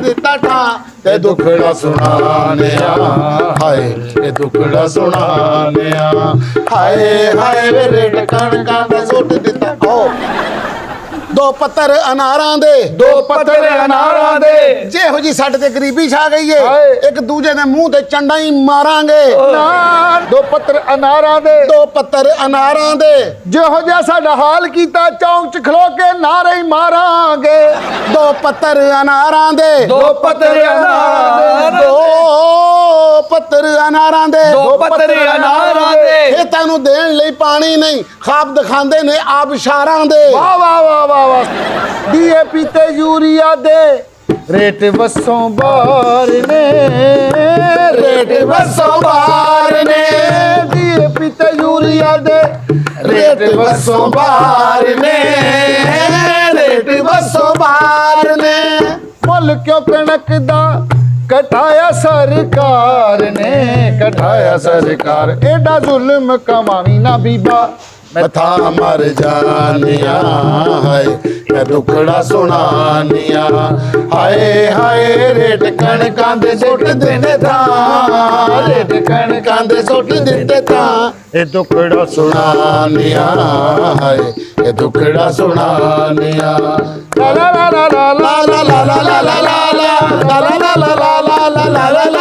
ਦਿੱਤਾ ਠਾਂ ਤੇ ਦੁਖੜਾ ਸੁਣਾਣਿਆ ਹਾਏ ਤੇ ਦੁਖੜਾ ਸੁਣਾਣਿਆ ਹਾਏ ਹਾਏ ਵੇ ਰੇਟ ਕਣਕਾਂ ਦਾ ਸੁੱਟ ਦਿੱਤਾ ਓ ਦੋ ਪੱਤਰ ਅਨਾਰਾਂ ਦੇ ਦੋ ਪੱਤਰ ਅਨਾਰਾਂ ਦੇ ਜਿਹੋ ਜੀ ਸਾਡੇ ਤੇ ਗਰੀਬੀ ਛਾ ਗਈ ਏ ਹਾਏ। ਇੱਕ ਦੂਜੇ ਦੇ ਮੂੰਹ ਤੇ ਚੰਡਾ ਹੀ ਮਾਰਾਂਗੇ ਨਾਰ ਦੋ ਪੱਤਰ ਅਨਾਰਾਂ ਦੇ ਦੋ ਪੱਤਰ ਅਨਾਰਾਂ ਦੇ ਜਿਹੋ ਜਿਹਾ ਸਾਡਾ ਹਾਲ ਕੀਤਾ ਚੌਂਕ ਚ ਖਲੋ ਕੇ ਨਾਰੇ ਹੀ ਮਾਰਾਂਗੇ ਦੋ ਪੱਤਰ ਅਨਾਰਾਂ ਦੇ ਦੋ ਪੱਤਰ ਅਨਾਰਾਂ ਦੇ ਦੋ ਪੱਤਰ ਅਨਾਰਾਂ ਦੇ ਦੋ ਪੱਤਰ ਅਨਾਰਾਂ ਦੇ ਇਹ ਤੈਨੂੰ ਦੇਣ ਲਈ ਪਾਣੀ ਨਹੀਂ ਖਾਬ ਦਿਖਾਉਂਦੇ ਨੇ ਆਬਸ਼ਾਰਾਂ ਦੇ ਵਾਹ ਵਾਹ ਵਾਹ ਵਾਹ ਵਾਹ ਡੀਏਪੀ ਤੇ ਯੂਰੀਆ ਦੇ ਰੇਟ ਵਸੋਂ ਬਾਹਰ ਨੇ ਰੇਟ ਵਸੋਂ ਬਾਹਰ ਨੇ ਡੀਏਪੀ ਤੇ ਯੂਰੀਆ ਦੇ ਰੇਟ ਵਸੋਂ ਬਾਹਰ ਨੇ ਰੇਟ ਵਸੋਂ ਬਾਹਰ ਨੇ ਮੁੱਲ ਕਿਉਂ ਕਣਕ ਦਾ ਕਟਾਇਆ ਸਰਕਾਰ ਨੇ ਕਟਾਇਆ ਸਰਕਾਰ ਐਡਾ ਜ਼ੁਲਮ ਕਮਾਵੀ ਨਾ ਬੀਬਾ ਮਥਾ ਮਰ ਜਾਣਿਆ ਹਾਏ ਮੈਂ ਦੁਖੜਾ ਸੁਣਾਣਿਆ ਹਾਏ ਹਾਏ ਰੇਟ ਕਣਕਾਂ ਦੇ ਸੁੱਟ ਦੇਣੇ ਤਾਂ ਰੇਟ ਕਣਕਾਂ ਦੇ ਸੁੱਟ ਦਿੱਤੇ ਤਾਂ ਇਹ ਦੁਖੜਾ ਸੁਣਾਣਿਆ ਹਾਏ ਇਹ ਦੁਖੜਾ ਸੁਣਾਣਿਆ ਲਾ ਲਾ ਲਾ ਲਾ ਲਾ ਲਾ ਲਾ ਲਾ ਲਾ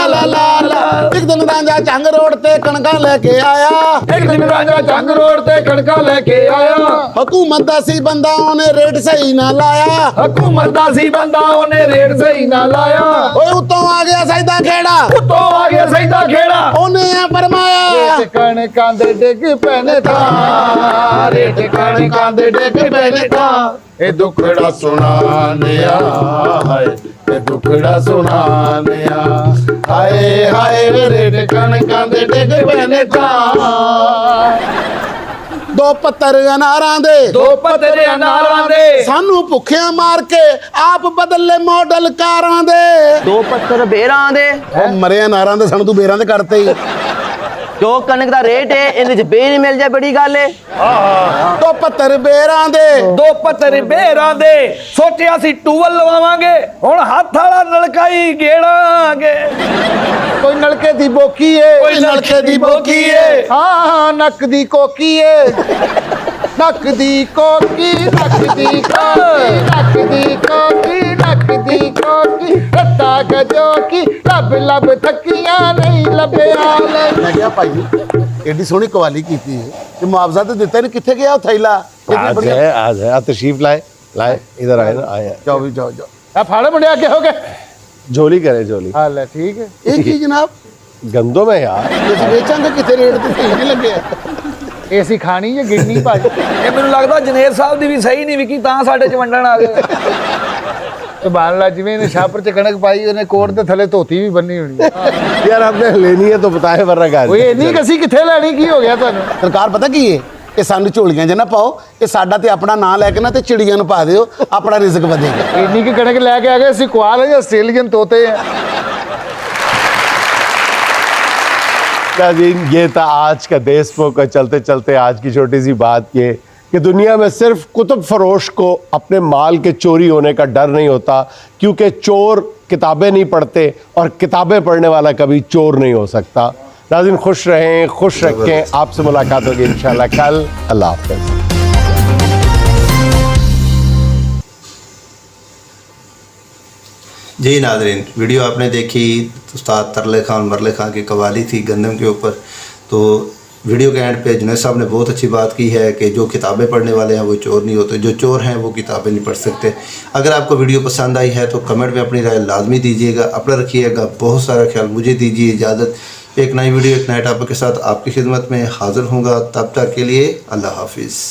ਲਾ ਲਾ ਇੱਕ ਦਿਨ ਰਾਂਝਾ ਝੰਗ ਰੋਡ ਤੇ ਕਣਕਾਂ ਲੈ ਕੇ ਆਇਆ ਇੱਕ ਦਿਨ ਰਾਜਾ ਜੰਗ ਰੋਡ ਤੇ ਕਣਕਾਂ ਲੈ ਕੇ ਆਇਆ ਹਕੂਮਤ ਦਾ ਸੀ ਬੰਦਾ ਉਹਨੇ ਰੇਟ ਸਹੀ ਨਾ ਲਾਇਆ ਹਕੂਮਤ ਦਾ ਸੀ ਬੰਦਾ ਉਹਨੇ ਰੇਟ ਸਹੀ ਨਾ ਲਾਇਆ ਓਏ ਉੱਤੋਂ ਆ ਗਿਆ ਸੈਦਾ ਖੇੜਾ ਉੱਤੋਂ ਆ ਗਿਆ ਸੈਦਾ ਖੇੜਾ ਉਹਨੇ ਆ ਫਰਮਾਇਆ ਰੇਟ ਕਣਕਾਂ ਦੇ ਡਿੱਗ ਪੈਣੇ ਤਾਂ ਰੇਟ ਕਣਕਾਂ ਦੇ ਡਿੱਗ ਪੈਣੇ ਤਾਂ ਇਹ ਦੁਖੜਾ ਸੁਣਾਣਿਆ ਹਾਏ ਇਹ ਦੁਖੜਾ ਸੁਣਾਣਿਆ ਹਾਏ ਹਾਏ ਰੇਟ ਕਣਕਾਂ ਦੇ ਡਿੱਗ ਪੈਣੇ ਤਾਂ ਦੋ ਪੱਤਰ ਅਨਾਰਾਂ ਦੇ ਦੋ ਪੱਤਰ ਅਨਾਰਾਂ ਦੇ ਸਾਨੂੰ ਭੁੱਖਿਆਂ ਮਾਰ ਕੇ ਆਪ ਬਦਲੇ ਮਾਡਲ ਕਾਰਾਂ ਦੇ ਦੋ ਪੱਤਰ ਬੇਰਾਂ ਦੇ ਉਹ ਮਰੇ ਅਨਾਰਾਂ ਦੇ ਸਾਨੂੰ ਤੂੰ ਬੇਰਾਂ ਦੇ ਕਰਤੇ ਹੀ ਜੋ ਕਣਕ ਦਾ ਰੇਟ ਹੈ ਇਹਦੇ ਚ ਬੇ ਨਹੀਂ ਮਿਲ ਜਾ ਬੜੀ ਗੱਲ ਹੈ ਦੋ ਪੱਤਰ ਬੇਰਾਂ ਦੇ ਦੋ ਪੱਤਰ ਬੇਰਾਂ ਦੇ ਸੋਚਿਆ ਸੀ ਟੂਵਲ ਲਵਾਵਾਂਗੇ ਹੁਣ ਹੱਥ ਵਾਲਾ ਨਲਕਾਈ ਗੇੜਾਂਗੇ ਕੋਈ ਨਲਕੇ ਦੀ ਬੋਕੀ ਏ ਕੋਈ ਨਲਕੇ ਦੀ ਬੋਕੀ ਏ। ਹਾਂ ਨੱਕ ਦੀ ਕੋਕੀ ਏ ਨੱਕ ਦੀ ਕੋਕੀ ਨੱਕ ਦੀ ਕੋਕੀ ਨੱਕ ਦੀ ਕੋਕੀ ਨੱਕ ਦੀ ਕੋਕੀ ਰੱਤਾ ਗਜੋਕੀ ਲੱਭ ਲੱਭ ਥੱਕੀਆਂ ਨਹੀਂ ਲੱਭਿਆ ਮੈਂ ਕਿਹਾ ਭਾਈ ਏਡੀ ਸੋਹਣੀ ਕਵਾਲੀ ਕੀਤੀ ਹੈ ਕਿ ਮੁਆਵਜ਼ਾ ਤੇ ਦਿੱਤਾ ਨਹੀਂ ਕਿੱਥੇ ਗਿਆ ਉਹ ਥੈਲਾ आज है आप तशरीफ लाए लाए इधर आए ना आए ਜਾਓ ਵੀ ਜਾਓ ਜਾਓ ਆ ਫੜ ਮੁੰਡਿਆ ਕਿ ਹੋ ਗਏ झोली करे झोली ਹਾਂ ਲੈ ਠੀਕ ਹੈ ਇਹ ਕੀ ਜਨਾਬ गंदों में यार ਤੁਸੀਂ ਵੇਚਾਂਗੇ ਕਿੱਥੇ ਰੇਟ ਤੇ ਸਹੀ ਨਹੀਂ ਲੱਗਿਆ ਇਹ ਅਸੀਂ ਖਾਣੀ ਜਾਂ ਗਿਣਨੀ ਭਾਜੀ ਇਹ ਮੈਨੂੰ ਲੱਗਦਾ ਜਨੇਰ ਸਾਹਿਬ ਦੀ ਵੀ ਸਹੀ ਨਹੀਂ ਵਿਕੀ ਤਾਂ ਸਾਡੇ ਚ ਵੰਡਣ ਆ ਗਏ ਸੁਭਾਨ ਅੱਲਾਹ ਜਿਵੇਂ ਇਹਨੇ ਛਾਪਰ ਚ ਕਣਕ ਪਾਈ ਉਹਨੇ ਕੋਟ ਦੇ ਥੱਲੇ ਧੋਤੀ ਵੀ ਬੰਨੀ ਹੋਣੀ यार आपने लेनी है तो बताए वरना गाली ਓਏ ਇੰਨੀ ਕਸੀ ਕਿੱਥੇ ਲੈਣੀ ਕੀ ਹੋ ਗਿਆ ਤੁਹਾਨੂੰ ਸਰਕਾਰ ਪਤਾ ਕੀ ਹੈ ਇਹ ਸਾਨੂੰ ਝੋਲੀਆਂ 'ਚ ਨਾ ਪਾਓ ਇਹ ਸਾਡਾ ਤੇ ਆਪਣਾ ਨਾਂ ਲੈ ਕੇ ਨਾ ਤੇ ਚਿੜੀਆਂ ਨੂੰ ਪਾ ਦਿਓ ਆਪਣਾ ਰਿਜ਼ਕ ਵਧੇਗਾ ਇੰਨੀ ਕਿ ਕਣਕ ਲੈ ਕੇ ਆ ਗਏ ਅਸੀਂ ਕੁਆਲ ਹੈ ਜਾਂ ਆਸਟ੍ਰੇਲੀਅਨ ਤੋਤੇ ਆ नाज़रीन, ये था आज का देश पोक। चलते चलते आज की छोटी सी बात ये कि दुनिया में सिर्फ कुतुब फरोश को अपने माल के चोरी होने का डर नहीं होता, क्योंकि चोर किताबें नहीं पढ़ते और किताबें पढ़ने वाला कभी चोर नहीं हो सकता। नाज़रीन, खुश रहें, खुश रखें। आपसे मुलाकात होगी इंशाल्लाह कल। अल्लाह हाफ़िज़। जी नाज़रीन, वीडियो आपने देखी। उस्ताद तरले खान मरले खान की कवाली थी गंदम के ऊपर। तो वीडियो के एंड पे जुनैद साहब ने बहुत अच्छी बात की है कि जो किताबें पढ़ने वाले हैं वो चोर नहीं होते, जो चोर हैं वो किताबें नहीं पढ़ सकते। अगर आपको वीडियो पसंद आई है तो कमेंट में अपनी राय लाजमी दीजिएगा। अपना रखिएगा बहुत सारा ख्याल। मुझे दीजिए इजाज़त। एक नई वीडियो एक नए टॉपिक के साथ आपकी खिदमत में हाज़िर होऊंगा। तब तक के लिए अल्लाह हाफिज़।